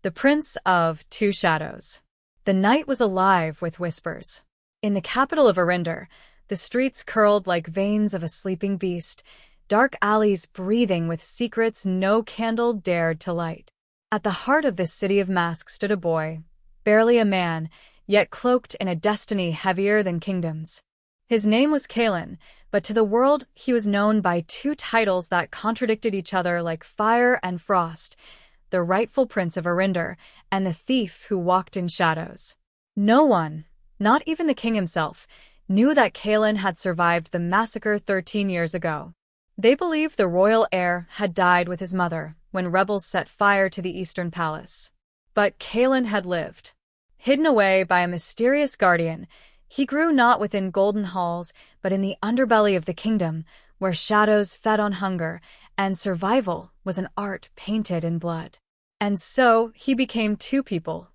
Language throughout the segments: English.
the Prince of Two Shadows. The night was alive with whispers. In the capital of Eryndor, the streets curled like veins of a sleeping beast, dark alleys breathing with secrets no candle dared to light. At the heart of this city of masks stood a boy, barely a man, yet cloaked in a destiny heavier than kingdoms. His name was Kaelen, but to the world he was known by two titles that contradicted each other like fire and frost: the rightful prince of Eryndor and the thief who walked in shadows. No one, not even the king himself, knew that Kaelen had survived the massacre 13 years ago. They believed the royal heir had died with his mother when rebels set fire to the eastern palace. But Kaelen had lived. Hidden away by a mysterious guardian, he grew not within golden halls, but in the underbelly of the kingdom, where shadows fed on hunger, and survival was an art painted in blood. And so he became two people,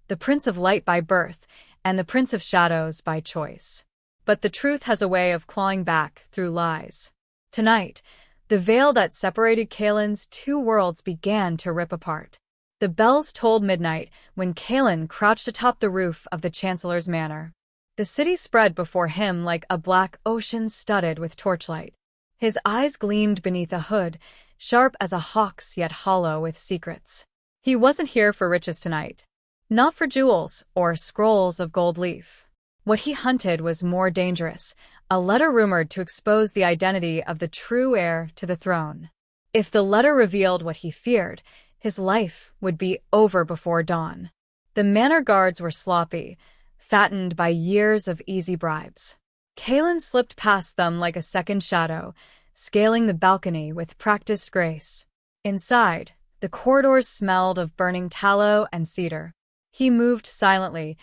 the Prince of Light by birth, and the Prince of Shadows by choice. But the truth has a way of clawing back through lies. Tonight, the veil that separated Kaelen's two worlds began to rip apart. The bells tolled midnight when Kaelen crouched atop the roof of the Chancellor's manor. The city spread before him like a black ocean studded with torchlight. His eyes gleamed beneath a hood, sharp as a hawk's yet hollow with secrets. He wasn't here for riches tonight. Not for jewels or scrolls of gold leaf. What he hunted was more dangerous, a letter rumored to expose the identity of the true heir to the throne. If the letter revealed what he feared, his life would be over before dawn. The manor guards were sloppy, fattened by years of easy bribes. Kaelen slipped past them like a second shadow, scaling the balcony with practiced grace. Inside, the corridors smelled of burning tallow and cedar. He moved silently,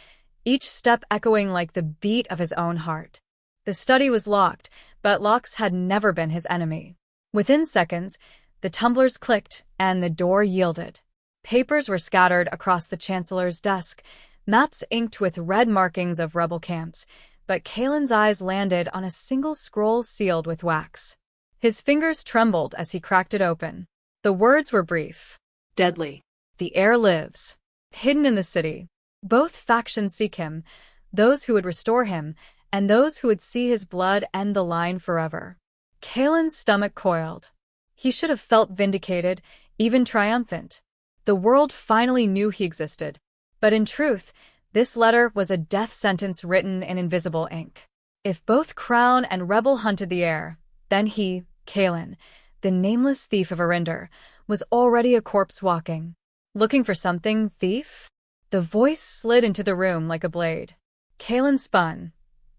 each step echoing like the beat of his own heart. The study was locked, but locks had never been his enemy. Within seconds, the tumblers clicked and the door yielded. Papers were scattered across the Chancellor's desk, maps inked with red markings of rebel camps, but Kaelen's eyes landed on a single scroll sealed with wax. His fingers trembled as he cracked it open. The words were brief. Deadly. The heir lives. Hidden in the city. Both factions seek him, those who would restore him, and those who would see his blood end the line forever. Kaelen's stomach coiled. He should have felt vindicated, even triumphant. The world finally knew he existed. But in truth, this letter was a death sentence written in invisible ink. If both crown and rebel hunted the heir, then he, Kaelen, the nameless thief of Eryndor, was already a corpse walking. Looking for something, thief? The voice slid into the room like a blade. Kaelen spun,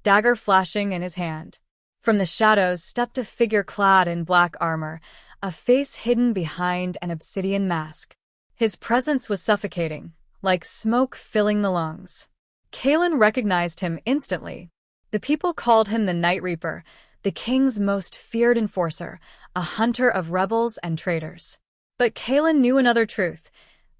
dagger flashing in his hand. From the shadows stepped a figure clad in black armor, a face hidden behind an obsidian mask. His presence was suffocating, like smoke filling the lungs. Kaelen recognized him instantly. The people called him the Night Reaper, the king's most feared enforcer, a hunter of rebels and traitors. But Kaelen knew another truth.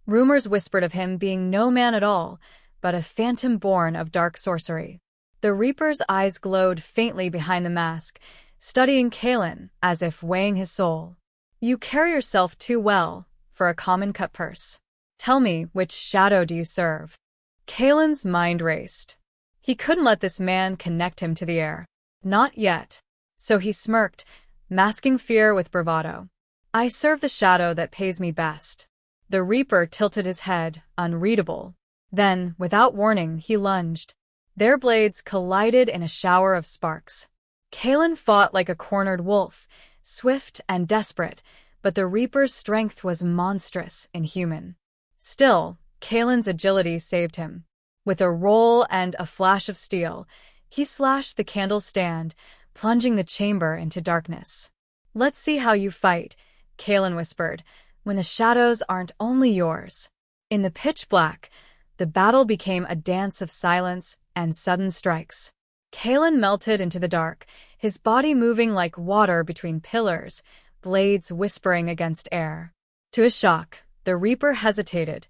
Rumors whispered of him being no man at all, but a phantom born of dark sorcery. The Reaper's eyes glowed faintly behind the mask, studying Kaelen as if weighing his soul. You carry yourself too well for a common cut purse. Tell me, which shadow do you serve? Kaelen's mind raced. He couldn't let this man connect him to the heir. Not yet. So he smirked, masking fear with bravado. I serve the shadow that pays me best. The Reaper tilted his head, unreadable. Then, without warning, he lunged. Their blades collided in a shower of sparks. Kaelen fought like a cornered wolf, swift and desperate, but the Reaper's strength was monstrous, inhuman. Still, Kaelen's agility saved him. With a roll and a flash of steel, he slashed the candle's stand, plunging the chamber into darkness. Let's see how you fight, Kaelen whispered, when the shadows aren't only yours. In the pitch black, the battle became a dance of silence and sudden strikes. Kaelen melted into the dark, his body moving like water between pillars, blades whispering against air. To his shock, the Reaper hesitated,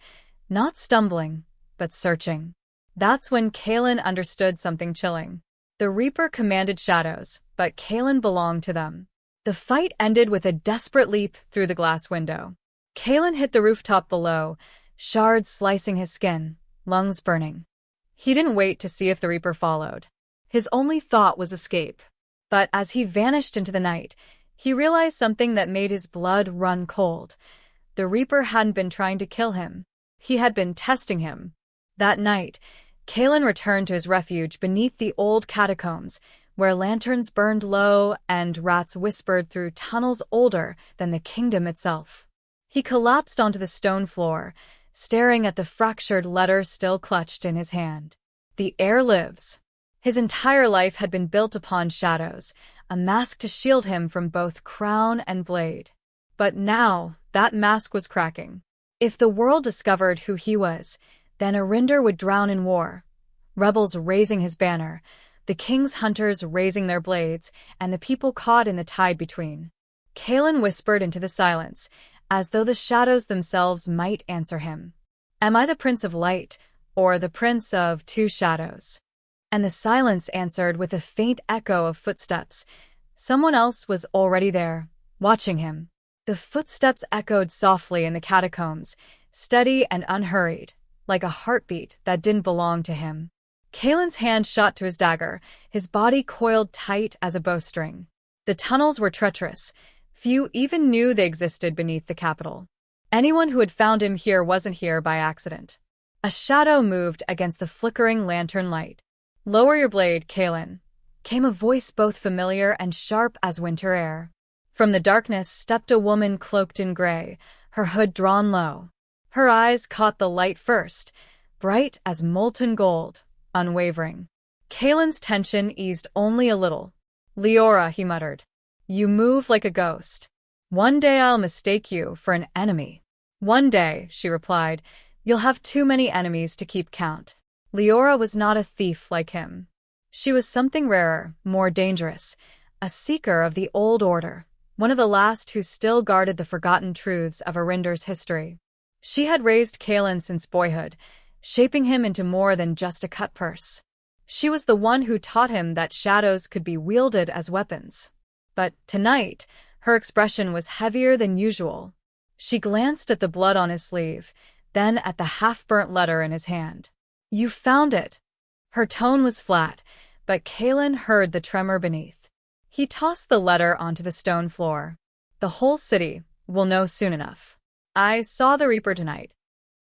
not stumbling, but searching. That's when Kaelen understood something chilling. The Reaper commanded shadows, but Kaelen belonged to them. The fight ended with a desperate leap through the glass window. Kaelen hit the rooftop below, shards slicing his skin, lungs burning. He didn't wait to see if the Reaper followed. His only thought was escape. But as he vanished into the night, he realized something that made his blood run cold. The Reaper hadn't been trying to kill him. He had been testing him. That night, Kaelen returned to his refuge beneath the old catacombs, where lanterns burned low and rats whispered through tunnels older than the kingdom itself. He collapsed onto the stone floor, staring at the fractured letter still clutched in his hand. The heir lives. His entire life had been built upon shadows, a mask to shield him from both crown and blade. But now, that mask was cracking. If the world discovered who he was, then Eryndor would drown in war. Rebels raising his banner, the king's hunters raising their blades, and the people caught in the tide between. Kaelen whispered into the silence, as though the shadows themselves might answer him. Am I the Prince of Light, or the Prince of Two Shadows? And the silence answered with a faint echo of footsteps. Someone else was already there, watching him. The footsteps echoed softly in the catacombs, steady and unhurried, like a heartbeat that didn't belong to him. Kaelen's hand shot to his dagger, his body coiled tight as a bowstring. The tunnels were treacherous. Few even knew they existed beneath the capital. Anyone who had found him here wasn't here by accident. A shadow moved against the flickering lantern light. Lower your blade, Kaelen, came a voice both familiar and sharp as winter air. From the darkness stepped a woman cloaked in gray, her hood drawn low. Her eyes caught the light first, bright as molten gold, unwavering. Kaelen's tension eased only a little. Leora, he muttered. You move like a ghost. One day I'll mistake you for an enemy. One day, she replied, you'll have too many enemies to keep count. Leora was not a thief like him. She was something rarer, more dangerous, a seeker of the old order, one of the last who still guarded the forgotten truths of Eryndor's history. She had raised Kaelen since boyhood, shaping him into more than just a cut-purse. She was the one who taught him that shadows could be wielded as weapons. But tonight, her expression was heavier than usual. She glanced at the blood on his sleeve, then at the half-burnt letter in his hand. You found it. Her tone was flat, but Kaelen heard the tremor beneath. He tossed the letter onto the stone floor. The whole city will know soon enough. I saw the Reaper tonight.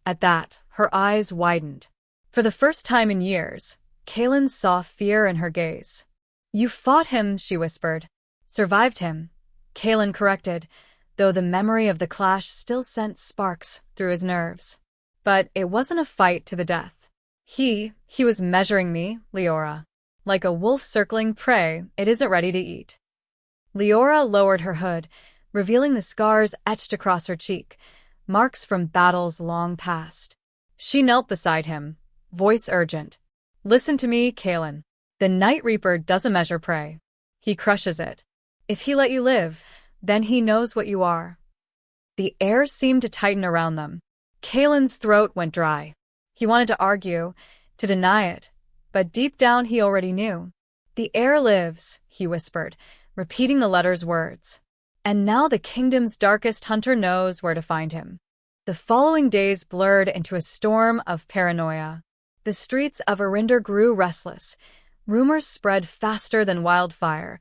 At that, her eyes widened. For the first time in years, Kaelen saw fear in her gaze. You fought him, she whispered. Survived him, Kaelen corrected, though the memory of the clash still sent sparks through his nerves. But it wasn't a fight to the death. He was measuring me, Leora. Like a wolf circling prey it isn't ready to eat. Leora lowered her hood, revealing the scars etched across her cheek, marks from battles long past. She knelt beside him, voice urgent. Listen to me, Kaelen. The Night Reaper doesn't measure prey. He crushes it. If he let you live, then he knows what you are. The air seemed to tighten around them. Kaelen's throat went dry. He wanted to argue, to deny it, but deep down he already knew. The heir lives, he whispered, repeating the letter's words. And now the kingdom's darkest hunter knows where to find him. The following days blurred into a storm of paranoia. The streets of Eryndor grew restless. Rumors spread faster than wildfire,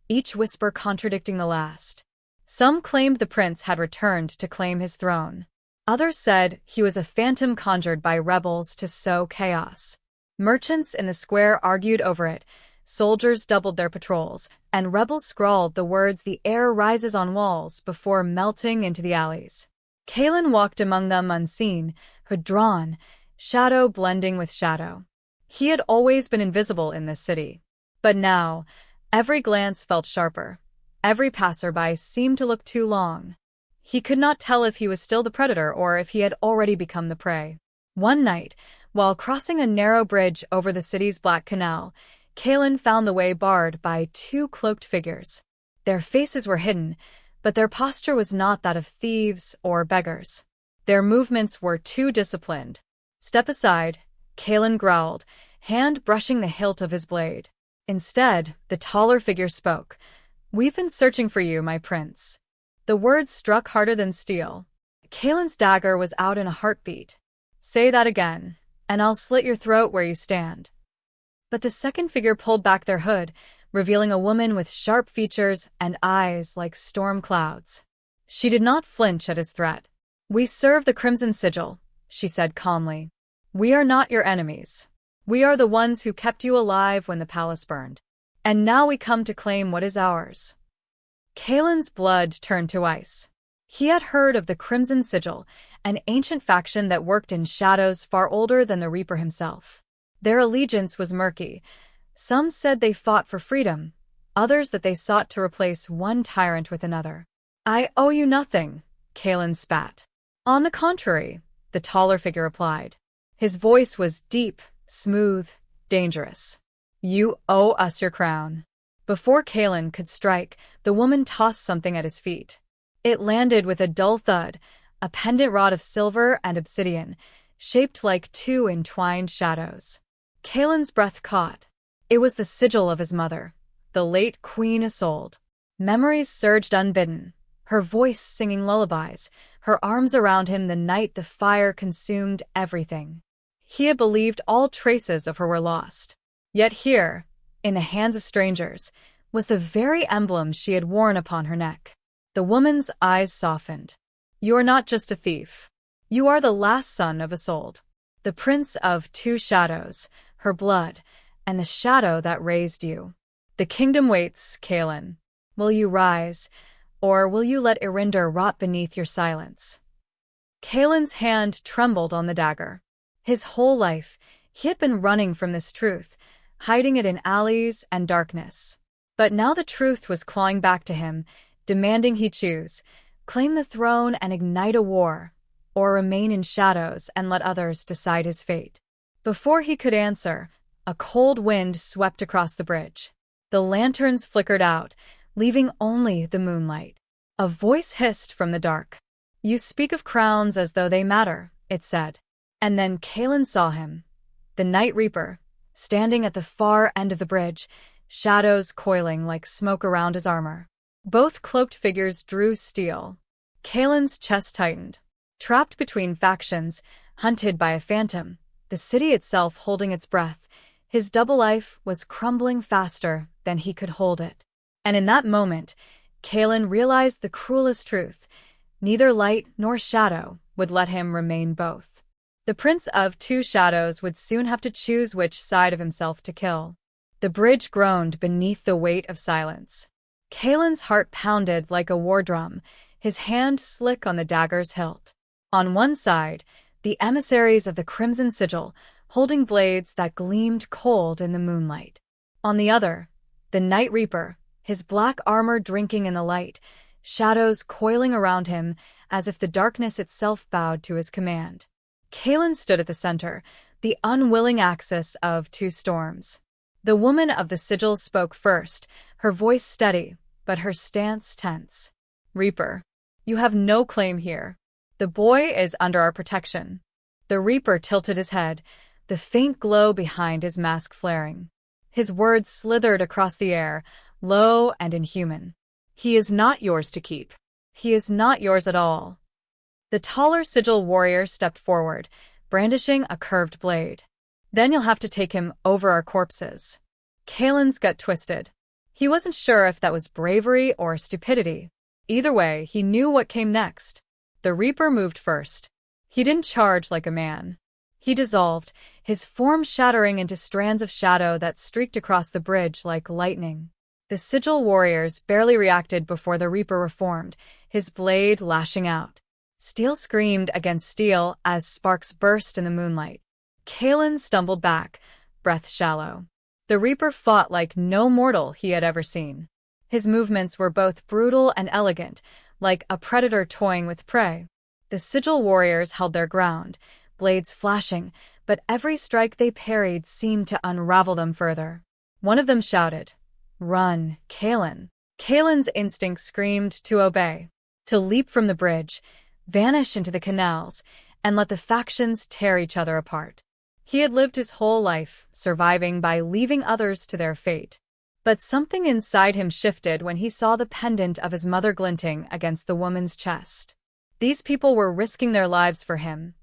each whisper contradicting the last. Some claimed the prince had returned to claim his throne. Others said he was a phantom conjured by rebels to sow chaos. Merchants in the square argued over it, soldiers doubled their patrols, and rebels scrawled the words the air rises on walls before melting into the alleys. Kaelen walked among them unseen, hood drawn, shadow blending with shadow. He had always been invisible in this city. But now, every glance felt sharper. Every passerby seemed to look too long. He could not tell if he was still the predator or if he had already become the prey. One night, while crossing a narrow bridge over the city's black canal, Kaelen found the way barred by two cloaked figures. Their faces were hidden, but their posture was not that of thieves or beggars. Their movements were too disciplined. Step aside, Kaelen growled, hand brushing the hilt of his blade. Instead, the taller figure spoke. We've been searching for you, my prince. The words struck harder than steel. Kaelen's dagger was out in a heartbeat. Say that again, and I'll slit your throat where you stand. But the second figure pulled back their hood, revealing a woman with sharp features and eyes like storm clouds. She did not flinch at his threat. We serve the Crimson Sigil, she said calmly. We are not your enemies. We are the ones who kept you alive when the palace burned. And now we come to claim what is ours. Kaelen's blood turned to ice. He had heard of the Crimson Sigil, an ancient faction that worked in shadows far older than the Reaper himself. Their allegiance was murky. Some said they fought for freedom, others that they sought to replace one tyrant with another. I owe you nothing, Kaelen spat. On the contrary, the taller figure replied. His voice was deep, smooth, dangerous. You owe us your crown. Before Kaelen could strike, the woman tossed something at his feet. It landed with a dull thud, a pendant rod of silver and obsidian, shaped like two entwined shadows. Kaelen's breath caught. It was the sigil of his mother, the late Queen Isolde. Memories surged unbidden, her voice singing lullabies, her arms around him the night the fire consumed everything. He had believed all traces of her were lost. Yet here, in the hands of strangers, was the very emblem she had worn upon her neck. The woman's eyes softened. You are not just a thief. You are the last son of Isolde, the prince of two shadows, her blood, and the shadow that raised you. The kingdom waits, Kaelen. Will you rise, or will you let Eryndor rot beneath your silence? Kaelen's hand trembled on the dagger. His whole life, he had been running from this truth, hiding it in alleys and darkness. But now the truth was clawing back to him, demanding he choose, claim the throne and ignite a war, or remain in shadows and let others decide his fate. Before he could answer, a cold wind swept across the bridge. The lanterns flickered out, leaving only the moonlight. A voice hissed from the dark. You speak of crowns as though they matter, it said. And then Kaelen saw him, the Night Reaper, standing at the far end of the bridge, shadows coiling like smoke around his armor. Both cloaked figures drew steel. Kaelen's chest tightened. Trapped between factions, hunted by a phantom, the city itself holding its breath, his double life was crumbling faster than he could hold it. And in that moment, Kaelen realized the cruelest truth. Neither light nor shadow would let him remain both. The Prince of Two Shadows would soon have to choose which side of himself to kill. The bridge groaned beneath the weight of silence. Kaelen's heart pounded like a war drum, his hand slick on the dagger's hilt. On one side, the emissaries of the Crimson Sigil, holding blades that gleamed cold in the moonlight. On the other, the Night Reaper, his black armor drinking in the light, shadows coiling around him as if the darkness itself bowed to his command. Kaelen stood at the center, the unwilling axis of two storms. The woman of the sigil spoke first, her voice steady, but her stance tense. Reaper, you have no claim here. The boy is under our protection. The Reaper tilted his head, the faint glow behind his mask flaring. His words slithered across the air, low and inhuman. He is not yours to keep. He is not yours at all. The taller sigil warrior stepped forward, brandishing a curved blade. Then you'll have to take him over our corpses. Kaelen's gut twisted. He wasn't sure if that was bravery or stupidity. Either way, he knew what came next. The Reaper moved first. He didn't charge like a man. He dissolved, his form shattering into strands of shadow that streaked across the bridge like lightning. The sigil warriors barely reacted before the Reaper reformed, his blade lashing out. Steel screamed against steel as sparks burst in the moonlight. Kaelen stumbled back, breath shallow. The Reaper fought like no mortal he had ever seen. His movements were both brutal and elegant, like a predator toying with prey. The sigil warriors held their ground, blades flashing, but every strike they parried seemed to unravel them further. One of them shouted, "Run, Kaelen." Kaelen's instinct screamed to obey, to leap from the bridge, vanish into the canals, and let the factions tear each other apart. He had lived his whole life, surviving by leaving others to their fate. But something inside him shifted when he saw the pendant of his mother glinting against the woman's chest. These people were risking their lives for him,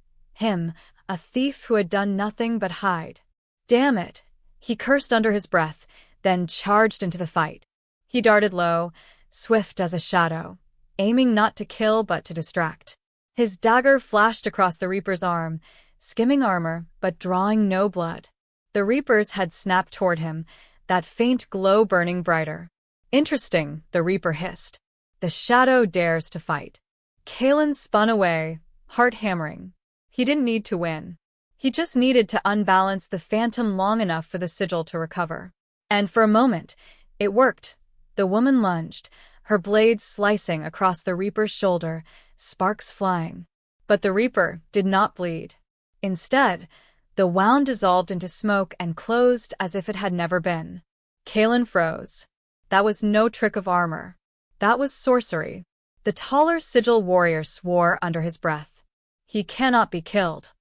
a thief who had done nothing but hide. Damn it! He cursed under his breath, then charged into the fight. He darted low, swift as a shadow, aiming not to kill but to distract. His dagger flashed across the Reaper's arm, skimming armor but drawing no blood. The Reapers had snapped toward him, that faint glow burning brighter. Interesting, the Reaper hissed. The shadow dares to fight. Kaelen spun away, heart hammering. He didn't need to win. He just needed to unbalance the phantom long enough for the sigil to recover. And for a moment, it worked. The woman lunged, her blade slicing across the Reaper's shoulder, sparks flying. But the Reaper did not bleed. Instead, the wound dissolved into smoke and closed as if it had never been. Kaelen froze. That was no trick of armor. That was sorcery. The taller sigil warrior swore under his breath. He cannot be killed.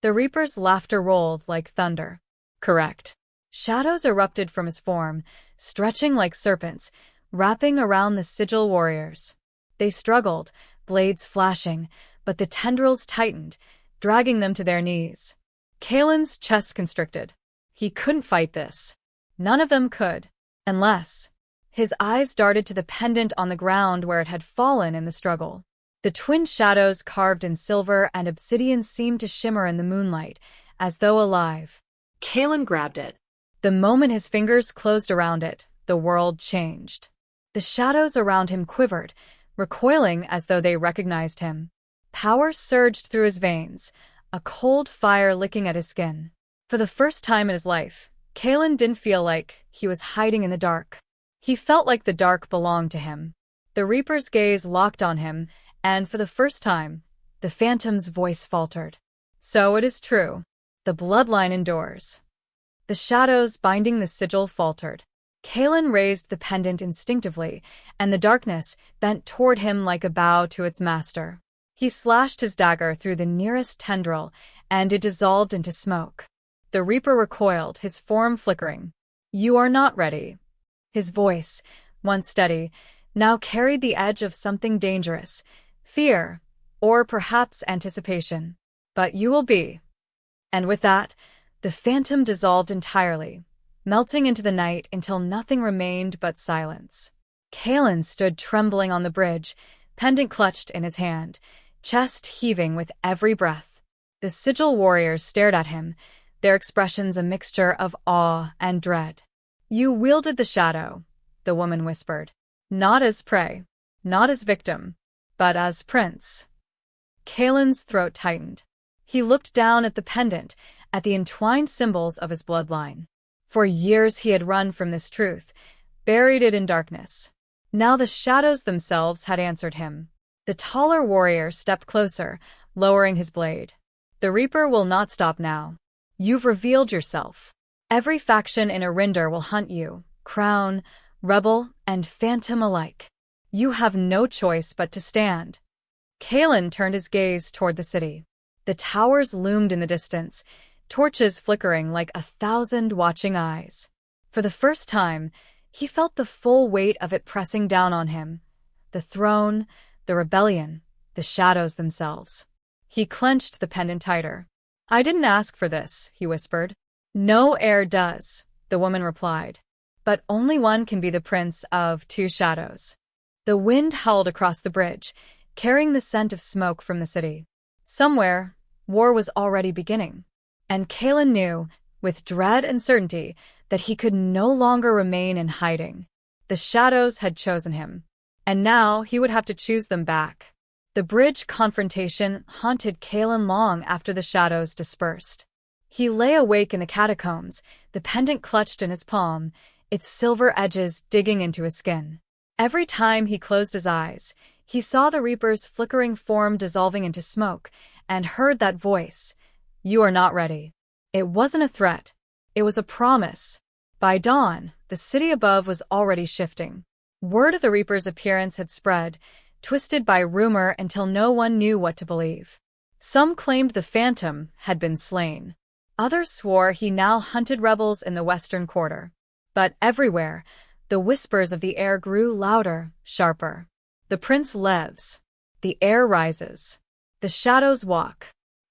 The Reaper's laughter rolled like thunder. Correct. Shadows erupted from his form, stretching like serpents, wrapping around the sigil warriors. They struggled, blades flashing, but the tendrils tightened, dragging them to their knees. Kaelen's chest constricted. He couldn't fight this. None of them could. Unless... His eyes darted to the pendant on the ground where it had fallen in the struggle. The twin shadows carved in silver and obsidian seemed to shimmer in the moonlight, as though alive. Kaelen grabbed it. The moment his fingers closed around it, the world changed. The shadows around him quivered, recoiling as though they recognized him. Power surged through his veins, a cold fire licking at his skin. For the first time in his life, Kaelen didn't feel like he was hiding in the dark. He felt like the dark belonged to him. The Reaper's gaze locked on him, and for the first time, the Phantom's voice faltered. So it is true. The bloodline endures. The shadows binding the sigil faltered. Kaelen raised the pendant instinctively, and the darkness bent toward him like a bow to its master. He slashed his dagger through the nearest tendril, and it dissolved into smoke. The Reaper recoiled, his form flickering. You are not ready. His voice, once steady, now carried the edge of something dangerous, fear, or perhaps anticipation. But you will be. And with that, the Phantom dissolved entirely, melting into the night until nothing remained but silence. Kaelen stood trembling on the bridge, pendant clutched in his hand, chest heaving with every breath. The sigil warriors stared at him, their expressions a mixture of awe and dread. You wielded the shadow, the woman whispered. Not as prey, not as victim, but as prince. Kaelen's throat tightened. He looked down at the pendant, at the entwined symbols of his bloodline. For years he had run from this truth, buried it in darkness. Now the shadows themselves had answered him. The taller warrior stepped closer, lowering his blade. The Reaper will not stop now. You've revealed yourself. Every faction in Eryndor will hunt you, crown, rebel, and phantom alike. You have no choice but to stand. Kaelen turned his gaze toward the city. The towers loomed in the distance, torches flickering like 1,000 watching eyes. For the first time, he felt the full weight of it pressing down on him. The throne, the rebellion, the shadows themselves. He clenched the pendant tighter. I didn't ask for this, he whispered. No heir does, the woman replied. But only one can be the prince of two shadows. The wind howled across the bridge, carrying the scent of smoke from the city. Somewhere, war was already beginning. And Kaelen knew, with dread and certainty, that he could no longer remain in hiding. The shadows had chosen him. And now he would have to choose them back. The bridge confrontation haunted Kaelen long after the shadows dispersed. He lay awake in the catacombs, the pendant clutched in his palm, its silver edges digging into his skin. Every time he closed his eyes, he saw the Reaper's flickering form dissolving into smoke, and heard that voice. You are not ready. It wasn't a threat. It was a promise. By dawn, the city above was already shifting. Word of the Reaper's appearance had spread, twisted by rumor until no one knew what to believe. Some claimed the Phantom had been slain. Others swore he now hunted rebels in the western quarter. But everywhere, the whispers of the heir grew louder, sharper. The prince lives. The heir rises. The shadows walk.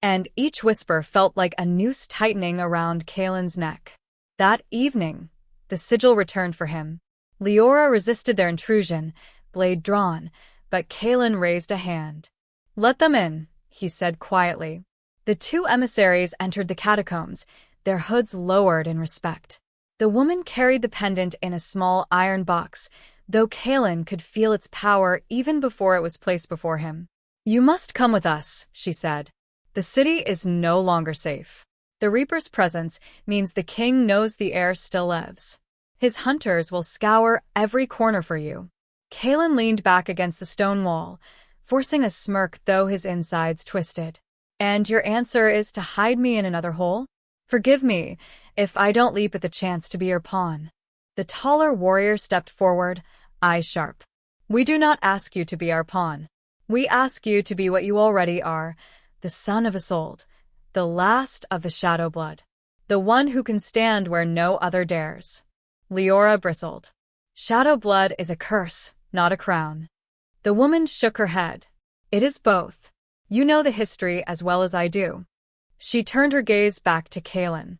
and each whisper felt like a noose tightening around Kaelen's neck. That evening, the sigil returned for him. Leora resisted their intrusion, blade drawn, but Kaelen raised a hand. "Let them in," he said quietly. The two emissaries entered the catacombs, their hoods lowered in respect. The woman carried the pendant in a small iron box, though Kaelen could feel its power even before it was placed before him. "You must come with us," she said. "The city is no longer safe. The Reaper's presence means the king knows the heir still lives. His hunters will scour every corner for you." Kaelen leaned back against the stone wall, forcing a smirk though his insides twisted. "And your answer is to hide me in another hole? Forgive me if I don't leap at the chance to be your pawn." The taller warrior stepped forward, eyes sharp. "We do not ask you to be our pawn. We ask you to be what you already are, the son of Isolde, the last of the shadow blood, the one who can stand where no other dares." Leora bristled. "Shadow blood is a curse, not a crown." The woman shook her head. "It is both. You know the history as well as I do." She turned her gaze back to Kaelen.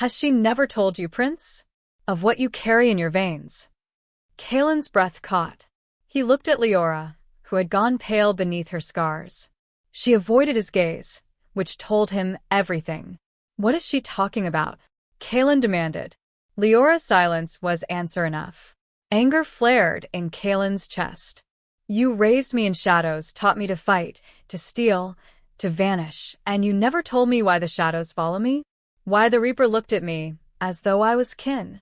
"Has she never told you, Prince? Of what you carry in your veins?" Kaelen's breath caught. He looked at Leora, who had gone pale beneath her scars. She avoided his gaze, which told him everything. "What is she talking about?" Kaelen demanded. Leora's silence was answer enough. Anger flared in Kaelen's chest. "You raised me in shadows, taught me to fight, to steal, to vanish, and you never told me why the shadows follow me? Why the Reaper looked at me, as though I was kin."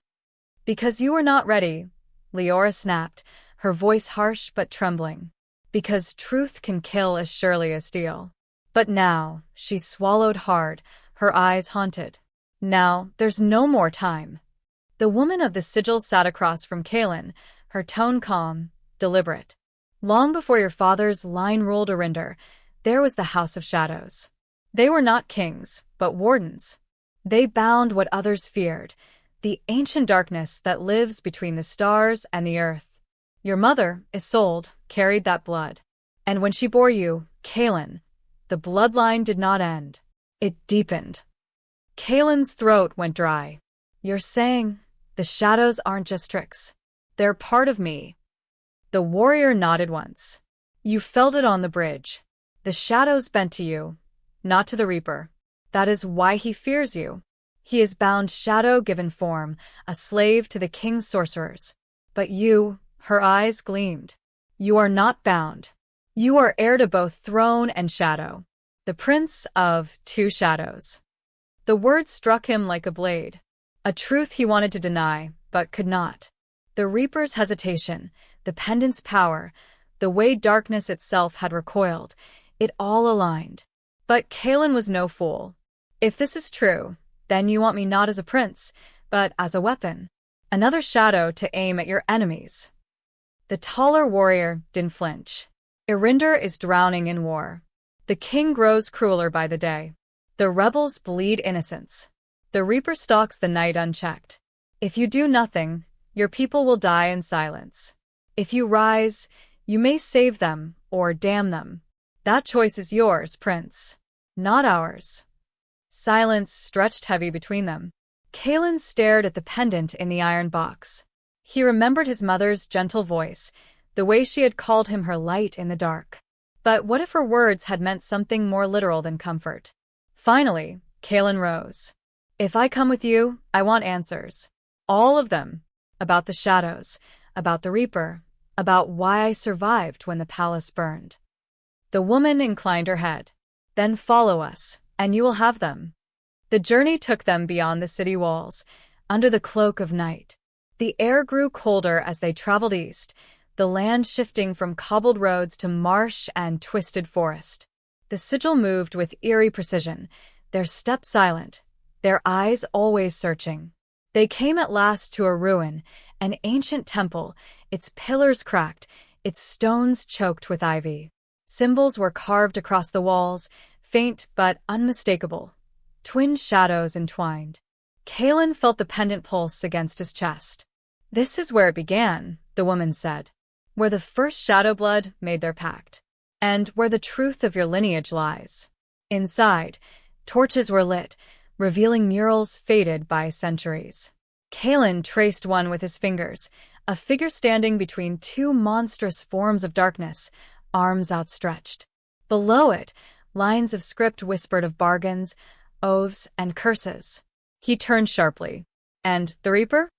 "Because you were not ready," Leora snapped, her voice harsh but trembling. "Because truth can kill as surely as steel." But now, she swallowed hard, her eyes haunted. "Now, there's no more time." The woman of the sigil sat across from Kaelen, her tone calm, deliberate. "Long before your father's line ruled Eryndor, there was the House of Shadows. They were not kings, but wardens. They bound what others feared, the ancient darkness that lives between the stars and the earth. Your mother, Isolde, carried that blood. And when she bore you, Kaelen, the bloodline did not end. It deepened." Kaelen's throat went dry. "You're saying the shadows aren't just tricks. They're part of me." The warrior nodded once. "You felt it on the bridge. The shadows bent to you, not to the Reaper. That is why he fears you. He is bound shadow-given form, a slave to the king's sorcerers. But you," her eyes gleamed, "you are not bound. You are heir to both throne and shadow. The prince of two shadows." The word struck him like a blade. A truth he wanted to deny, but could not. The Reaper's hesitation, the pendant's power, the way darkness itself had recoiled, it all aligned. But Kaelen was no fool. "If this is true, then you want me not as a prince, but as a weapon. Another shadow to aim at your enemies." The taller warrior didn't flinch. "Eryndor is drowning in war. The king grows crueler by the day. The rebels bleed innocents. The Reaper stalks the night unchecked. If you do nothing, your people will die in silence. If you rise, you may save them or damn them. That choice is yours, Prince, not ours." Silence stretched heavy between them. Kaelen stared at the pendant in the iron box. He remembered his mother's gentle voice, the way she had called him her light in the dark. But what if her words had meant something more literal than comfort? Finally, Kaelen rose. "If I come with you, I want answers. All of them. About the shadows, about the Reaper, about why I survived when the palace burned." The woman inclined her head. "Then follow us, and you will have them." The journey took them beyond the city walls, under the cloak of night. The air grew colder as they traveled east, the land shifting from cobbled roads to marsh and twisted forest. The sigil moved with eerie precision, their steps silent, their eyes always searching. They came at last to a ruin, an ancient temple, its pillars cracked, its stones choked with ivy. Symbols were carved across the walls, faint but unmistakable. Twin shadows entwined. Kaelen felt the pendant pulse against his chest. "This is where it began," the woman said. "Where the first shadow blood made their pact. And where the truth of your lineage lies." Inside, torches were lit, revealing murals faded by centuries. Kaelen traced one with his fingers, a figure standing between two monstrous forms of darkness, arms outstretched. Below it, lines of script whispered of bargains, oaths, and curses. He turned sharply. And the Reaper?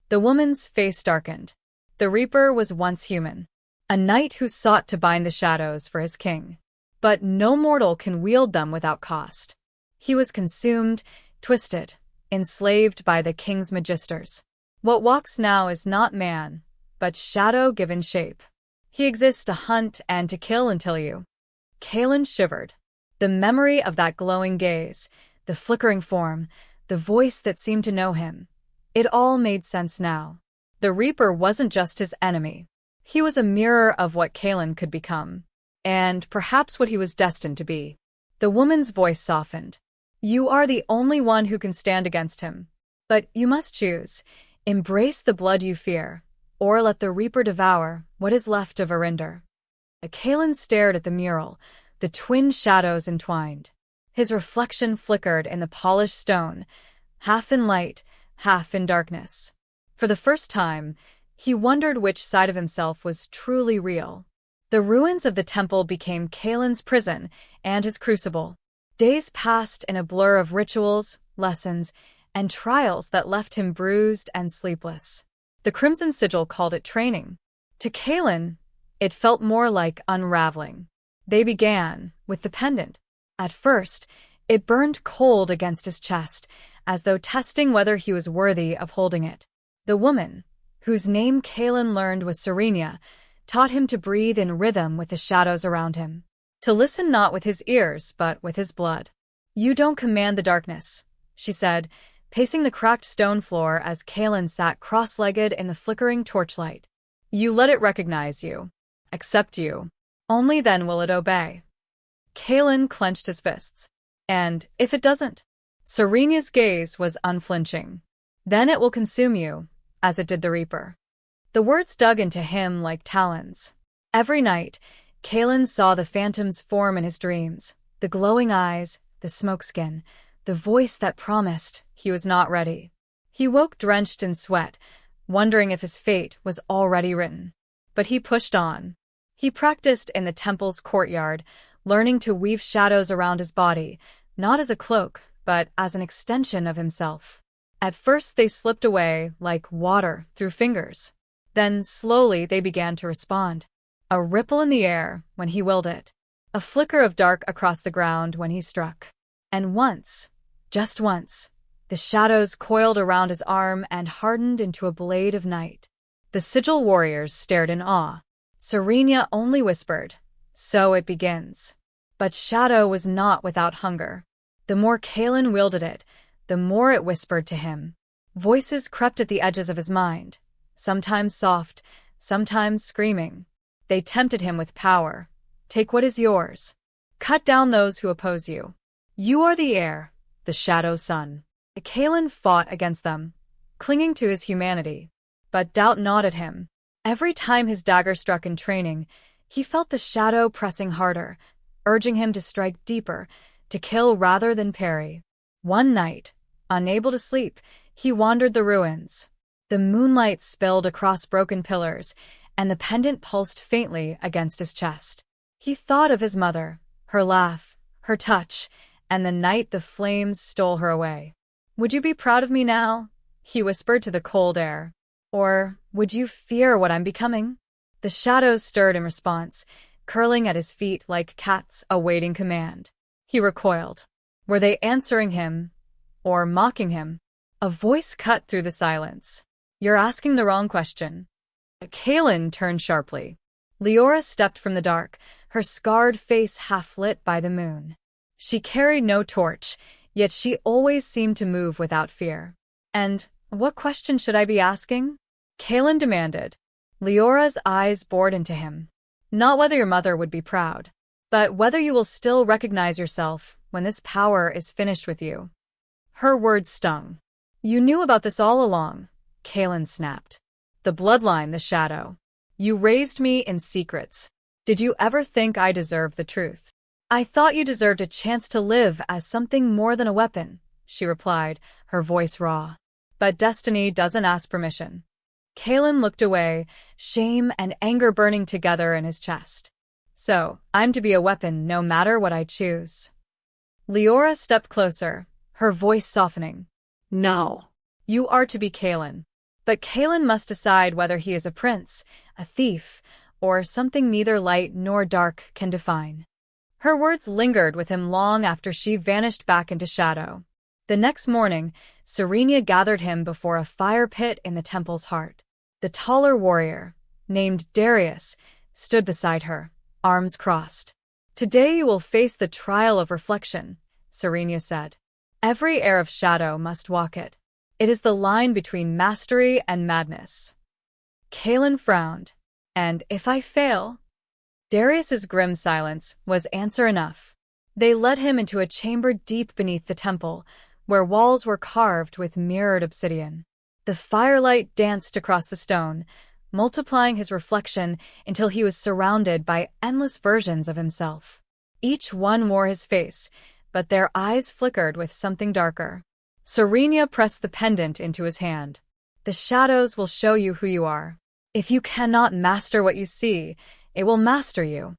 The woman's face darkened. The Reaper was once human, a knight who sought to bind the shadows for his king. But no mortal can wield them without cost. He was consumed, twisted, enslaved by the king's magisters. What walks now is not man, but shadow given shape. He exists to hunt and to kill until you. Kaelen shivered. The memory of that glowing gaze, the flickering form, the voice that seemed to know him. It all made sense now. The Reaper wasn't just his enemy. He was a mirror of what Kaelen could become, and perhaps what he was destined to be. The woman's voice softened. You are the only one who can stand against him. But you must choose. Embrace the blood you fear, or let the Reaper devour what is left of Eryndor. Kaelen stared at the mural, the twin shadows entwined. His reflection flickered in the polished stone, half in light, half in darkness. For the first time, he wondered which side of himself was truly real. The ruins of the temple became Kaelen's prison and his crucible. Days passed in a blur of rituals, lessons, and trials that left him bruised and sleepless. The Crimson Sigil called it training. To Kaelen, it felt more like unraveling. They began with the pendant. At first, it burned cold against his chest, as though testing whether he was worthy of holding it. The woman, whose name Kaelen learned was Serenia, taught him to breathe in rhythm with the shadows around him. To listen not with his ears, but with his blood. You don't command the darkness, she said, pacing the cracked stone floor as Kaelen sat cross-legged in the flickering torchlight. You let it recognize you, accept you. Only then will it obey. Kaelen clenched his fists. And if it doesn't? Serenia's gaze was unflinching. Then it will consume you, as it did the Reaper. The words dug into him like talons. Every night, Kaelen saw the phantoms form in his dreams, the glowing eyes, the smokeskin, the voice that promised he was not ready. He woke drenched in sweat, wondering if his fate was already written. But he pushed on. He practiced in the temple's courtyard, learning to weave shadows around his body, not as a cloak, but as an extension of himself. At first they slipped away like water through fingers. Then slowly they began to respond. A ripple in the air when he willed it. A flicker of dark across the ground when he struck. And once, just once, the shadows coiled around his arm and hardened into a blade of night. The sigil warriors stared in awe. Serenia only whispered, "So it begins." But shadow was not without hunger. The more Kaelen wielded it, the more it whispered to him. Voices crept at the edges of his mind, sometimes soft, sometimes screaming. They tempted him with power. Take what is yours. Cut down those who oppose you. You are the heir, the shadow son. Kaelen fought against them, clinging to his humanity. But doubt gnawed at him. Every time his dagger struck in training, he felt the shadow pressing harder, urging him to strike deeper, to kill rather than parry. One night, unable to sleep, he wandered the ruins. The moonlight spilled across broken pillars, and the pendant pulsed faintly against his chest. He thought of his mother, her laugh, her touch, and the night the flames stole her away. Would you be proud of me now? He whispered to the cold air. Or would you fear what I'm becoming? The shadows stirred in response, curling at his feet like cats awaiting command. He recoiled. Were they answering him, or mocking him? A voice cut through the silence. You're asking the wrong question. Kaelen turned sharply. Leora stepped from the dark, her scarred face half lit by the moon. She carried no torch, yet she always seemed to move without fear. And what question should I be asking? Kaelen demanded. Leora's eyes bored into him. Not whether your mother would be proud, but whether you will still recognize yourself when this power is finished with you. Her words stung. You knew about this all along, Kaelen snapped. The bloodline, the shadow. You raised me in secrets. Did you ever think I deserved the truth? I thought you deserved a chance to live as something more than a weapon, she replied, her voice raw. But destiny doesn't ask permission. Kaelen looked away, shame and anger burning together in his chest. So, I'm to be a weapon no matter what I choose. Leora stepped closer, her voice softening. No. You are to be Kaelen. But Kaelen must decide whether he is a prince, a thief, or something neither light nor dark can define. Her words lingered with him long after she vanished back into shadow. The next morning, Serenia gathered him before a fire pit in the temple's heart. The taller warrior, named Darius, stood beside her, arms crossed. Today you will face the trial of reflection, Serenia said. Every heir of shadow must walk it. It is the line between mastery and madness. Kaelen frowned. And if I fail? Darius's grim silence was answer enough. They led him into a chamber deep beneath the temple, where walls were carved with mirrored obsidian. The firelight danced across the stone, multiplying his reflection until he was surrounded by endless versions of himself. Each one wore his face, but their eyes flickered with something darker. Serenia pressed the pendant into his hand. The shadows will show you who you are. If you cannot master what you see, it will master you.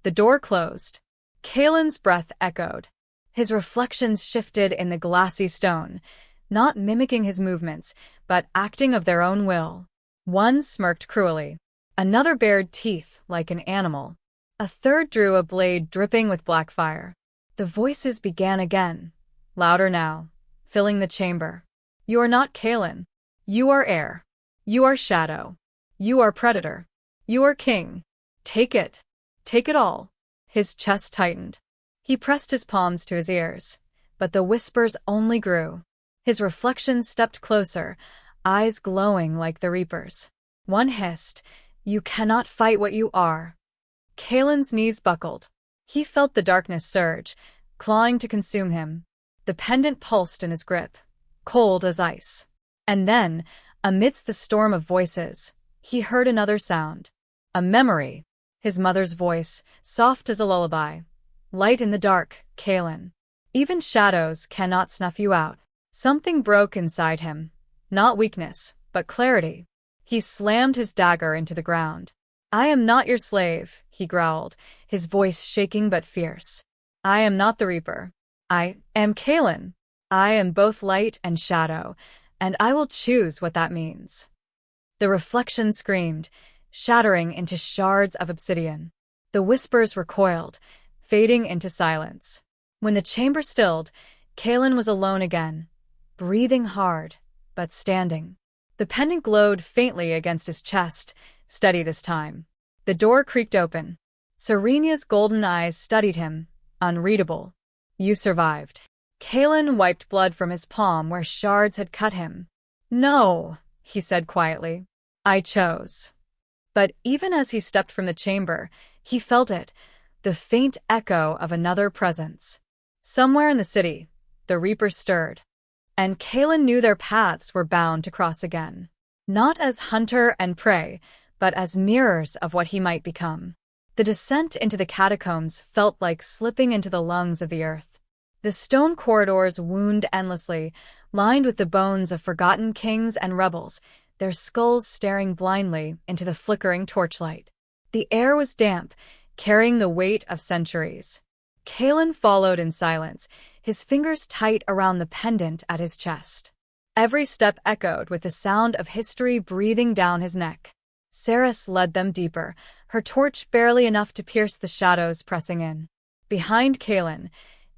The door closed. Kaelen's breath echoed. His reflections shifted in the glassy stone, not mimicking his movements, but acting of their own will. One smirked cruelly. Another bared teeth like an animal. A third drew a blade dripping with black fire. The voices began again, louder now, filling the chamber. You are not Kaelen. You are heir. You are shadow. You are predator. You are king. Take it. Take it all. His chest tightened. He pressed his palms to his ears, but the whispers only grew. His reflections stepped closer, eyes glowing like the reaper's. One hissed, "You cannot fight what you are." Kaelen's knees buckled. He felt the darkness surge, clawing to consume him. The pendant pulsed in his grip, cold as ice. And then, amidst the storm of voices, he heard another sound. A memory. His mother's voice, soft as a lullaby. Light in the dark, Kaelen. Even shadows cannot snuff you out. Something broke inside him. Not weakness, but clarity. He slammed his dagger into the ground. I am not your slave, he growled, his voice shaking but fierce. I am not the Reaper. I am Kaelen. I am both light and shadow, and I will choose what that means. The reflection screamed, shattering into shards of obsidian. The whispers recoiled, fading into silence. When the chamber stilled, Kaelen was alone again, breathing hard, but standing. The pendant glowed faintly against his chest, steady this time. The door creaked open. Serenia's golden eyes studied him, unreadable. You survived. Kaelen wiped blood from his palm where shards had cut him. No, he said quietly. I chose. But even as he stepped from the chamber, he felt it, the faint echo of another presence. Somewhere in the city, the Reaper stirred. And Kaelen knew their paths were bound to cross again. Not as hunter and prey, but as mirrors of what he might become. The descent into the catacombs felt like slipping into the lungs of the earth. The stone corridors wound endlessly, lined with the bones of forgotten kings and rebels, their skulls staring blindly into the flickering torchlight. The air was damp, carrying the weight of centuries. Kaelen followed in silence, his fingers tight around the pendant at his chest. Every step echoed with the sound of history breathing down his neck. Ceres led them deeper, her torch barely enough to pierce the shadows pressing in. Behind Kaelen,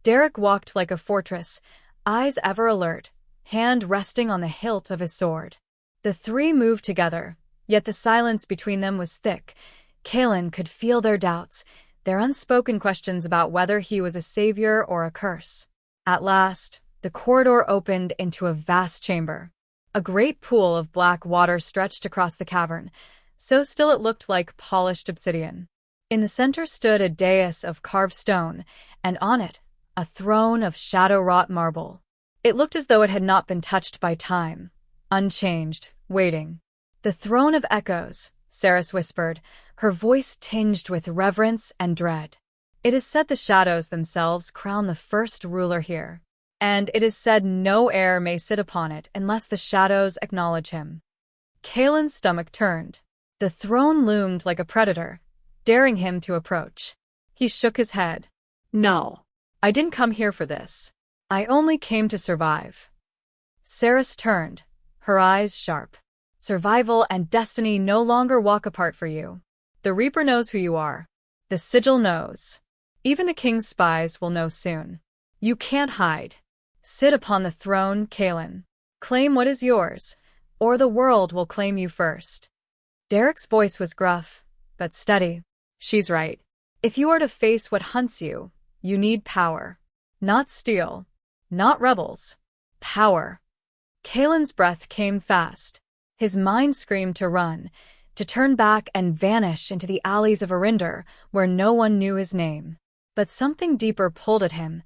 Derek walked like a fortress, eyes ever alert, hand resting on the hilt of his sword. The three moved together, yet the silence between them was thick. Kaelen could feel their doubts, their unspoken questions about whether he was a savior or a curse. At last, the corridor opened into a vast chamber. A great pool of black water stretched across the cavern, so still it looked like polished obsidian. In the center stood a dais of carved stone, and on it, a throne of shadow-wrought marble. It looked as though it had not been touched by time, unchanged, waiting. The throne of echoes, Ceres whispered, her voice tinged with reverence and dread. It is said the shadows themselves crown the first ruler here. And it is said no heir may sit upon it unless the shadows acknowledge him. Kaelen's stomach turned. The throne loomed like a predator, daring him to approach. He shook his head. No. I didn't come here for this. I only came to survive. Cerys turned, her eyes sharp. Survival and destiny no longer walk apart for you. The Reaper knows who you are. The Sigil knows. Even the King's spies will know soon. You can't hide. Sit upon the throne, Kaelen. Claim what is yours, or the world will claim you first. Derek's voice was gruff, but steady. She's right. If you are to face what hunts you, you need power. Not steel. Not rebels. Power. Kaelen's breath came fast. His mind screamed to run, to turn back and vanish into the alleys of Eryndor, where no one knew his name. But something deeper pulled at him.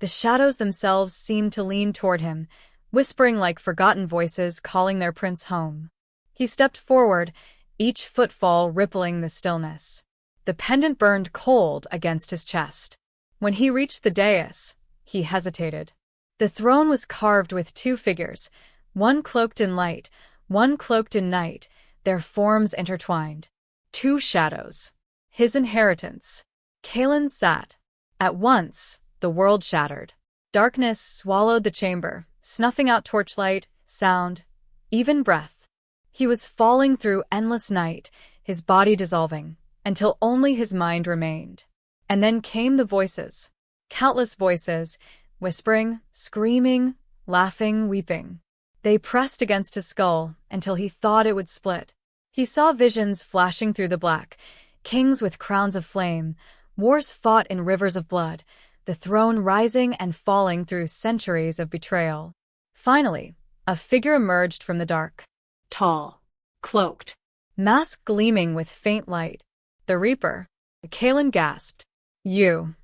The shadows themselves seemed to lean toward him, whispering like forgotten voices calling their prince home. He stepped forward, each footfall rippling the stillness. The pendant burned cold against his chest. When he reached the dais, he hesitated. The throne was carved with two figures, one cloaked in light, one cloaked in night, their forms intertwined. Two shadows. His inheritance. Kaelen sat. At once, the world shattered. Darkness swallowed the chamber, snuffing out torchlight, sound, even breath. He was falling through endless night, his body dissolving, until only his mind remained. And then came the voices. Countless voices, whispering, screaming, laughing, weeping. They pressed against his skull until he thought it would split. He saw visions flashing through the black, kings with crowns of flame, wars fought in rivers of blood, the throne rising and falling through centuries of betrayal. Finally, a figure emerged from the dark. Tall. Cloaked. Mask gleaming with faint light. The Reaper. Kaelen gasped. You.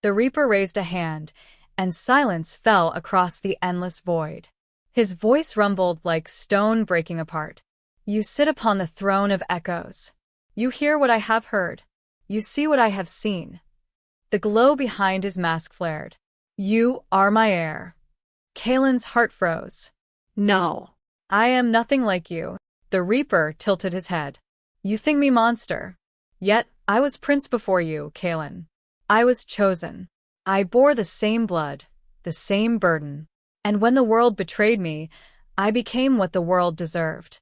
The Reaper raised a hand, and silence fell across the endless void. His voice rumbled like stone breaking apart. You sit upon the throne of echoes. You hear what I have heard. You see what I have seen. The glow behind his mask flared. You are my heir. Kaelen's heart froze. No. I am nothing like you. The Reaper tilted his head. You think me monster. Yet, I was prince before you, Kaelen. I was chosen. I bore the same blood, the same burden. And when the world betrayed me, I became what the world deserved.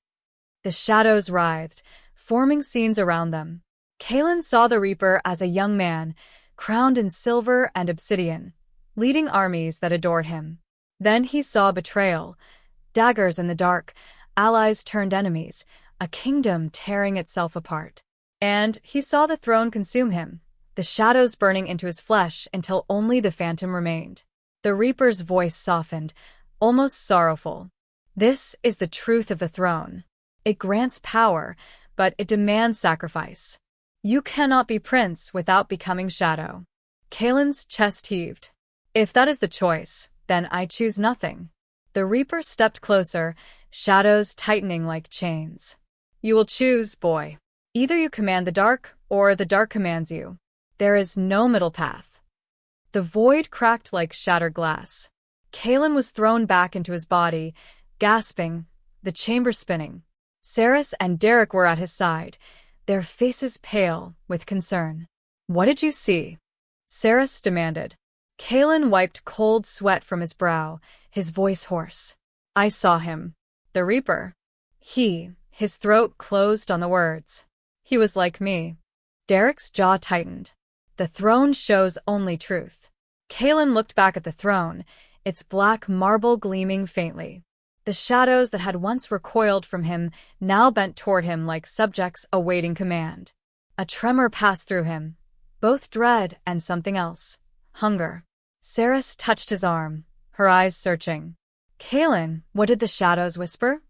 The shadows writhed, forming scenes around them. Kaelen saw the Reaper as a young man, crowned in silver and obsidian, leading armies that adored him. Then he saw betrayal, daggers in the dark, allies turned enemies, a kingdom tearing itself apart. And he saw the throne consume him, the shadows burning into his flesh until only the phantom remained. The Reaper's voice softened, almost sorrowful. This is the truth of the throne. It grants power, but it demands sacrifice. You cannot be prince without becoming shadow. Kaelen's chest heaved. If that is the choice, then I choose nothing. The Reaper stepped closer, shadows tightening like chains. You will choose, boy. Either you command the dark, or the dark commands you. There is no middle path. The void cracked like shattered glass. Kaelen was thrown back into his body, gasping, the chamber spinning. Cerys and Derek were at his side, their faces pale with concern. What did you see? Cerys demanded. Kaelen wiped cold sweat from his brow, his voice hoarse. I saw him. The Reaper. His throat closed on the words. He was like me. Derek's jaw tightened. The throne shows only truth. Kaelen looked back at the throne, its black marble gleaming faintly. The shadows that had once recoiled from him now bent toward him like subjects awaiting command. A tremor passed through him, both dread and something else. Hunger. Cerys touched his arm, her eyes searching. Kaelen, what did the shadows whisper?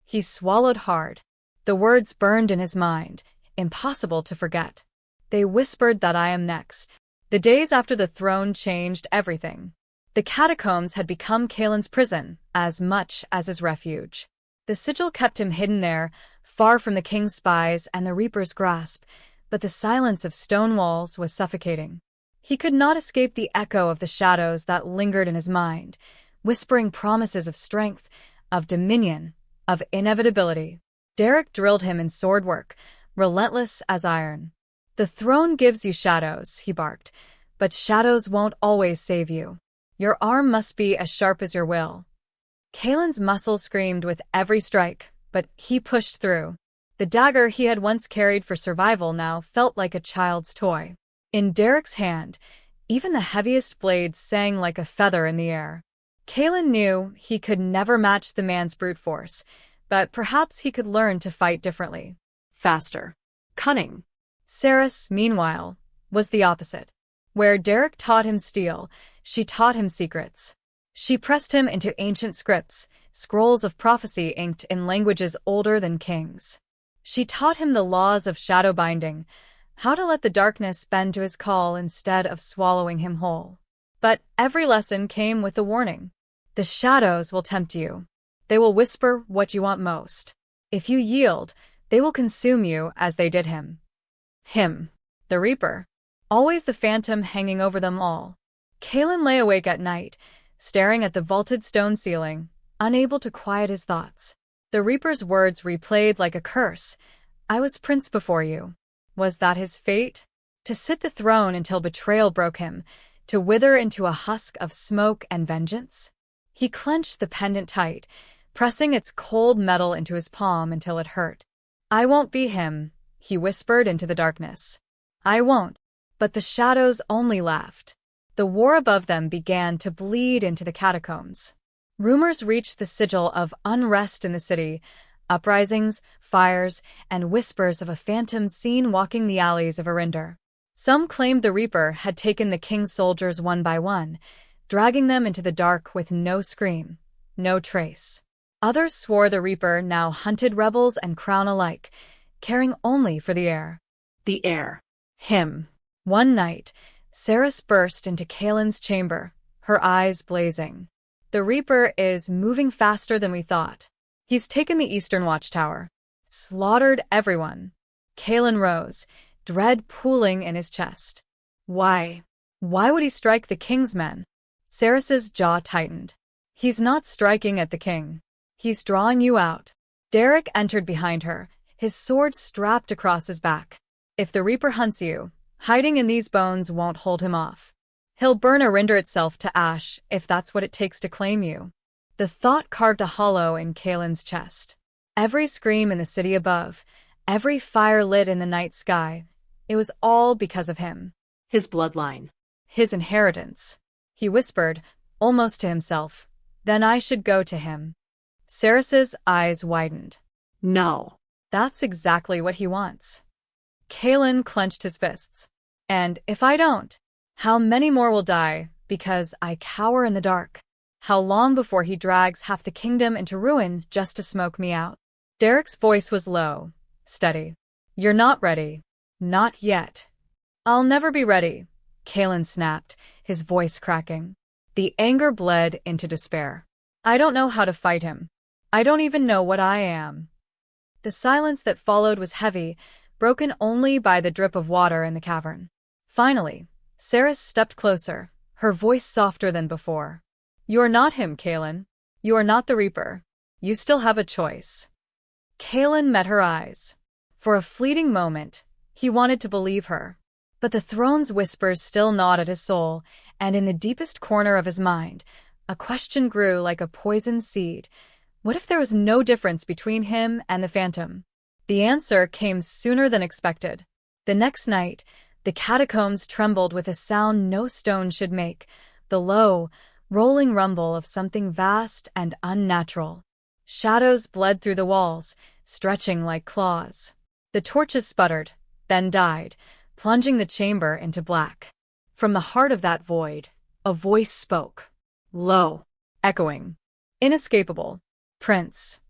He swallowed hard. The words burned in his mind, impossible to forget. They whispered that I am next. The days after the throne changed everything. The catacombs had become Kaelen's prison, as much as his refuge. The sigil kept him hidden there, far from the king's spies and the Reaper's grasp, but the silence of stone walls was suffocating. He could not escape the echo of the shadows that lingered in his mind, whispering promises of strength, of dominion, of inevitability. Derek drilled him in sword work, relentless as iron. "The throne gives you shadows," he barked, "but shadows won't always save you. Your arm must be as sharp as your will." Kaelen's muscles screamed with every strike, but he pushed through. The dagger he had once carried for survival now felt like a child's toy. In Derek's hand, even the heaviest blade sang like a feather in the air. Kaelen knew he could never match the man's brute force, but perhaps he could learn to fight differently. Faster. Cunning. Saris, meanwhile, was the opposite. Where Derek taught him steel, she taught him secrets. She pressed him into ancient scripts, scrolls of prophecy inked in languages older than kings. She taught him the laws of shadow binding, how to let the darkness bend to his call instead of swallowing him whole. But every lesson came with a warning. The shadows will tempt you. They will whisper what you want most. If you yield, they will consume you as they did him. Him, the Reaper. Always the phantom hanging over them all. Kaelen lay awake at night, staring at the vaulted stone ceiling, unable to quiet his thoughts. The Reaper's words replayed like a curse. "I was prince before you." Was that his fate? To sit the throne until betrayal broke him, to wither into a husk of smoke and vengeance? He clenched the pendant tight, pressing its cold metal into his palm until it hurt. "I won't be him," he whispered into the darkness. "I won't." But the shadows only laughed. The war above them began to bleed into the catacombs. Rumors reached the sigil of unrest in the city, uprisings, fires, and whispers of a phantom seen walking the alleys of Eryndor. Some claimed the Reaper had taken the king's soldiers one by one, dragging them into the dark with no scream, no trace. Others swore the Reaper now hunted rebels and crown alike, caring only for the heir. The heir. Him. One night, Saris burst into Kaelen's chamber, her eyes blazing. "The Reaper is moving faster than we thought. He's taken the eastern watchtower. Slaughtered everyone." Kaelen rose, dread pooling in his chest. "Why? Why would he strike the king's men?" Saris's jaw tightened. "He's not striking at the king. He's drawing you out." Derek entered behind her, his sword strapped across his back. "If the Reaper hunts you, hiding in these bones won't hold him off. He'll burn Eryndor itself to ash if that's what it takes to claim you." The thought carved a hollow in Kaelen's chest. Every scream in the city above, every fire lit in the night sky, it was all because of him. His bloodline. His inheritance. He whispered, almost to himself, "Then I should go to him." Saris's eyes widened. No. That's exactly what he wants. Kaelen clenched his fists. "And if I don't, how many more will die because I cower in the dark? How long before he drags half the kingdom into ruin just to smoke me out?" Derek's voice was low, steady. "You're not ready. Not yet." "I'll never be ready," Kaelen snapped, his voice cracking. The anger bled into despair. "I don't know how to fight him. I don't even know what I am." The silence that followed was heavy, broken only by the drip of water in the cavern. Finally, Saris stepped closer, her voice softer than before. "You're not him, Kaelen. You are not the Reaper. You still have a choice." Kaelen met her eyes. For a fleeting moment, he wanted to believe her. But the throne's whispers still gnawed at his soul, and in the deepest corner of his mind, a question grew like a poisoned seed. What if there was no difference between him and the phantom? The answer came sooner than expected. The next night, the catacombs trembled with a sound no stone should make, the low, rolling rumble of something vast and unnatural. Shadows bled through the walls, stretching like claws. The torches sputtered, then died, plunging the chamber into black. From the heart of that void, a voice spoke. Low, echoing, inescapable. "Prince."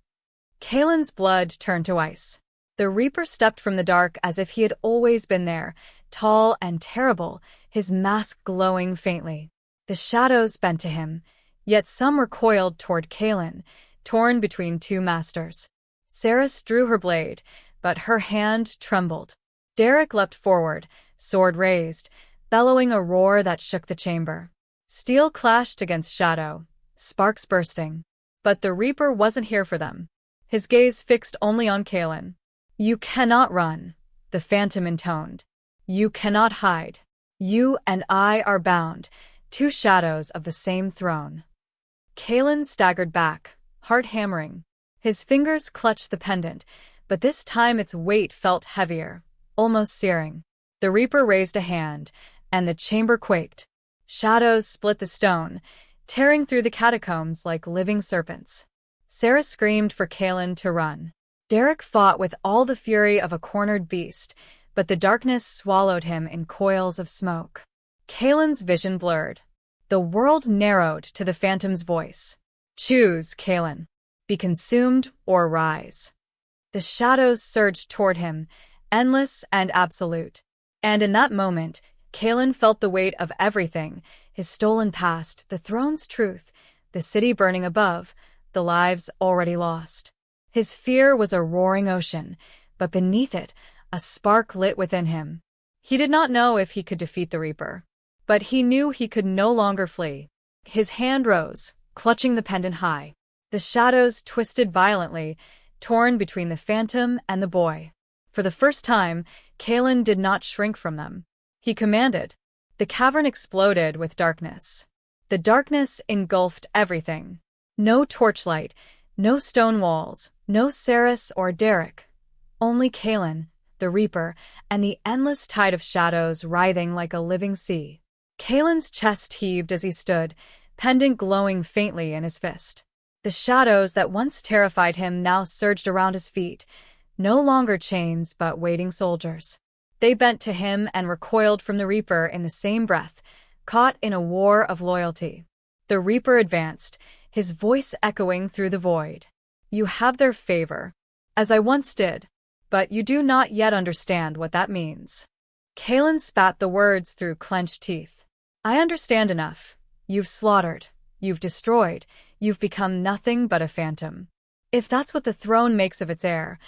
Kaelen's blood turned to ice. The Reaper stepped from the dark as if he had always been there, tall and terrible, his mask glowing faintly. The shadows bent to him, yet some recoiled toward Kaelen, torn between two masters. Saris drew her blade, but her hand trembled. Derek leapt forward, sword raised, bellowing a roar that shook the chamber. Steel clashed against shadow, sparks bursting. But the Reaper wasn't here for them. His gaze fixed only on Kaelen. "You cannot run," the phantom intoned. "You cannot hide. You and I are bound, two shadows of the same throne." Kaelen staggered back, heart hammering. His fingers clutched the pendant, but this time its weight felt heavier, almost searing. The Reaper raised a hand, and the chamber quaked. Shadows split the stone, tearing through the catacombs like living serpents. Sarah screamed for Kaelen to run. Derek fought with all the fury of a cornered beast, but the darkness swallowed him in coils of smoke. Kaelen's vision blurred. The world narrowed to the phantom's voice. "Choose, Kaelen. Be consumed or rise." The shadows surged toward him, endless and absolute. And in that moment, Kaelen felt the weight of everything: his stolen past, the throne's truth, the city burning above, the lives already lost. His fear was a roaring ocean, but beneath it, a spark lit within him. He did not know if he could defeat the Reaper, but he knew he could no longer flee. His hand rose, clutching the pendant high. The shadows twisted violently, torn between the phantom and the boy. For the first time, Kaelen did not shrink from them. He commanded. The cavern exploded with darkness. The darkness engulfed everything. No torchlight, no stone walls, no Saris or Derek. Only Kaelen, the Reaper, and the endless tide of shadows writhing like a living sea. Kaelen's chest heaved as he stood, pendant glowing faintly in his fist. The shadows that once terrified him now surged around his feet, no longer chains but waiting soldiers. They bent to him and recoiled from the Reaper in the same breath, caught in a war of loyalty. The Reaper advanced, his voice echoing through the void. "You have their favor, as I once did, but you do not yet understand what that means." Kaelen spat the words through clenched teeth. "I understand enough. You've slaughtered, you've destroyed, you've become nothing but a phantom. If that's what the throne makes of its heir,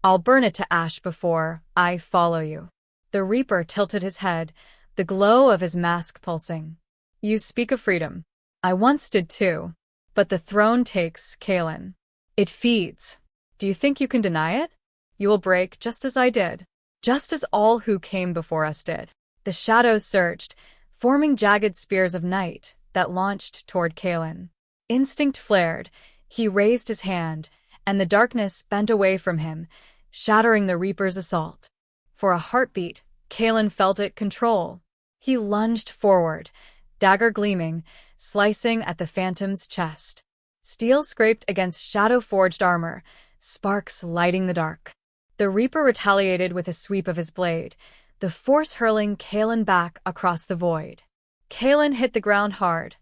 I'll burn it to ash before I follow you." The Reaper tilted his head, the glow of his mask pulsing. "You speak of freedom. I once did too. But the throne takes, Kaelen. It feeds. Do you think you can deny it? You will break just as I did, just as all who came before us did." The shadows surged, forming jagged spears of night that launched toward Kaelen. Instinct flared. He raised his hand, and the darkness bent away from him, shattering the Reaper's assault. For a heartbeat, Kaelen felt it control. He lunged forward, dagger gleaming, slicing at the phantom's chest. Steel scraped against shadow-forged armor, sparks lighting the dark. The Reaper retaliated with a sweep of his blade, the force hurling Kaelen back across the void. Kaelen hit the ground hard,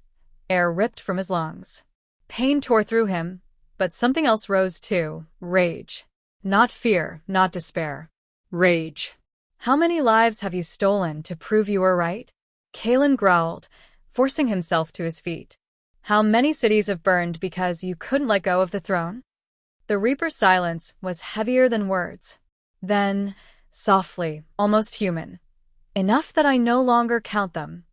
air ripped from his lungs. Pain tore through him, but something else rose too: rage. Not fear, not despair. Rage. "How many lives have you stolen to prove you were right?" Kaelen growled, forcing himself to his feet. "How many cities have burned because you couldn't let go of the throne?" The Reaper's silence was heavier than words. Then, softly, almost human, "Enough that I no longer count them."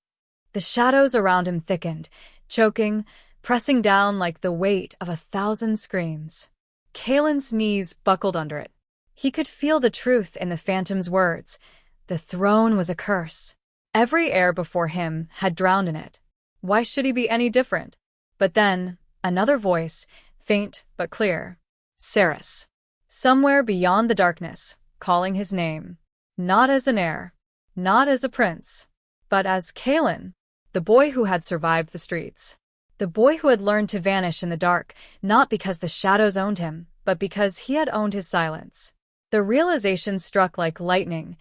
The shadows around him thickened, choking, pressing down like the weight of 1,000 screams. Kaelen's knees buckled under it. He could feel the truth in the phantom's words. The throne was a curse. Every heir before him had drowned in it. Why should he be any different? But then, another voice, faint but clear. Saris. Somewhere beyond the darkness, calling his name. Not as an heir, not as a prince, but as Kaelen, the boy who had survived the streets. The boy who had learned to vanish in the dark, not because the shadows owned him, but because he had owned his silence. The realization struck like lightning.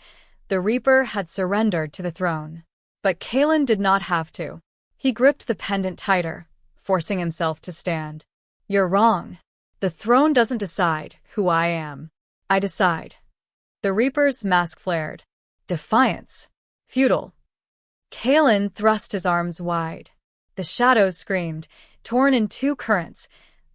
The Reaper had surrendered to the throne. But Kaelen did not have to. He gripped the pendant tighter, forcing himself to stand. "You're wrong. The throne doesn't decide who I am. I decide." The Reaper's mask flared. Defiance. Futile. Kaelen thrust his arms wide. The shadows screamed, torn in two currents,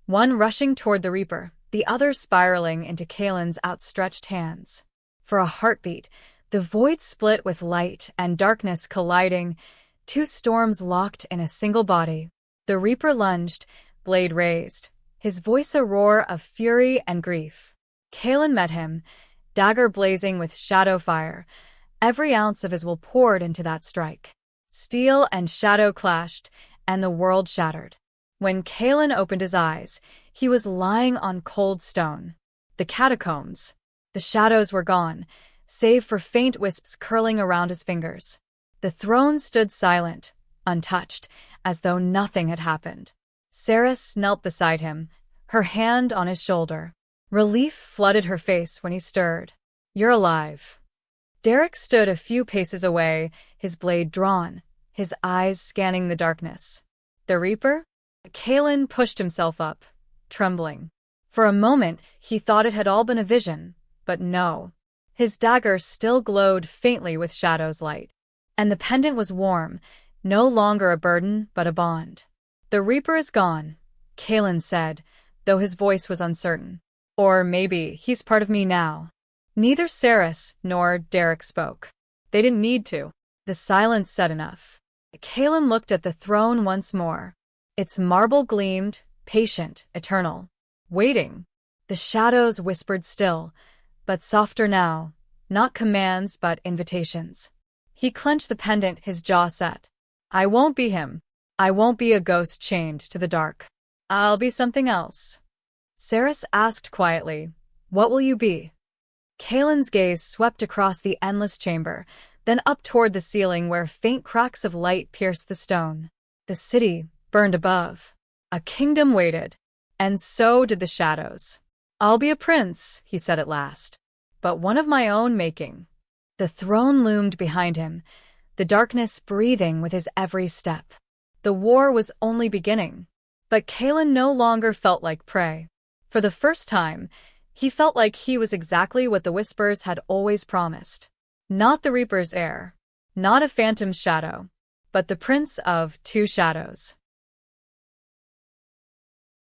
one rushing toward the Reaper, the other spiraling into Kaelen's outstretched hands. For a heartbeat, The void split with light and darkness colliding, two storms locked in a single body. The Reaper lunged, blade raised, his voice a roar of fury and grief. Kaelen met him, dagger blazing with shadow fire. Every ounce of his will poured into that strike. Steel and shadow clashed, and the world shattered. When Kaelen opened his eyes, he was lying on cold stone. The catacombs. The shadows were gone, save for faint wisps curling around his fingers. The throne stood silent, untouched, as though nothing had happened. Saris knelt beside him, her hand on his shoulder. Relief flooded her face when he stirred. "You're alive." Derek stood a few paces away, his blade drawn, his eyes scanning the darkness. "The Reaper?" Kaelen pushed himself up, trembling. For a moment, he thought it had all been a vision, but no. His dagger still glowed faintly with shadow's light. And the pendant was warm, no longer a burden but a bond. "The Reaper is gone," Kaelen said, though his voice was uncertain. "Or maybe he's part of me now." Neither Saris nor Derek spoke. They didn't need to. The silence said enough. Kaelen looked at the throne once more. Its marble gleamed, patient, eternal. Waiting. The shadows whispered still, but softer now, not commands but invitations. He clenched the pendant, his jaw set. "I won't be him. I won't be a ghost chained to the dark. I'll be something else." Saris asked quietly, "What will you be?" Kaelen's gaze swept across the endless chamber, then up toward the ceiling where faint cracks of light pierced the stone. The city burned above. A kingdom waited, and so did the shadows. "I'll be a prince," he said at last, "but one of my own making." The throne loomed behind him, the darkness breathing with his every step. The war was only beginning, but Kaelen no longer felt like prey. For the first time, he felt like he was exactly what the Whispers had always promised. Not the Reaper's heir, not a phantom shadow, but the Prince of Two Shadows.